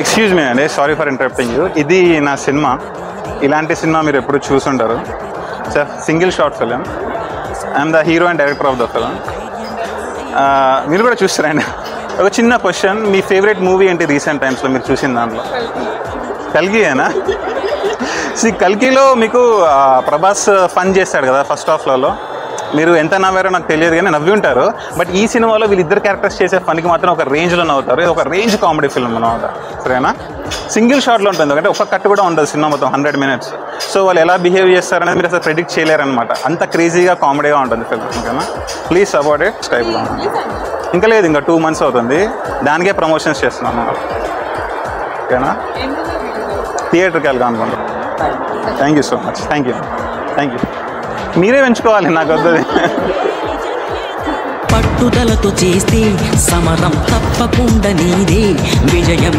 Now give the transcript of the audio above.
Excuse me అండి, sorry for interrupting you. ఇది నా సినిమా. ఇలాంటి సినిమా మీరు ఎప్పుడు చూసుంటారు. Sir single short film. I'm the hero and director of the film. మీరు కూడా చూస్తారండి. ఒక చిన్న క్వశ్చన్, మీ ఫేవరెట్ మూవీ ఏంటి రీసెంట్ టైమ్స్లో మీరు చూసిన దాంట్లో? కల్కియేనా? కల్కిలో మీకు ప్రభాస్ ఫన్ చేస్తాడు కదా ఫస్ట్ హాఫ్లలో. మీరు ఎంత నవ్వారో నాకు తెలియదు కానీ నవ్వి ఉంటారు. బట్ ఈ సినిమాలో వీళ్ళిద్దరు క్యారెక్టర్స్ చేసే ఫన్కి మాత్రం ఒక రేంజ్లో నవ్వుతారు. ఇది ఒక రేంజ్ కామెడీ ఫిల్మ్ అనమాట. సరేనా? సింగిల్ షాట్లో ఉంటుంది, ఎందుకంటే ఒక కట్ కూడా ఉండదు సినిమా మొత్తం 100 minutes. సో వాళ్ళు ఎలా బిహేవ్ చేస్తారనేది మీరు అసలు ప్రెడిక్ట్ చేయలేరనమాట. అంత క్రేజీగా కామెడీగా ఉంటుంది ఫిల్మ్. ఓకేనా? Please support it. టైప్లో ఇంకా లేదు, ఇంకా 2 months అవుతుంది. దానికే ప్రమోషన్స్ చేస్తున్నాను. ఓకేనా? థియేటర్కి వెళ్దాం అనుకుంటాం. Thank you so much. Thank you. మీరే పెంచుకోవాలి, నాకు వద్దు. పట్టుదలతో చేస్తే సమరం తప్పకుండా నీదే విజయం.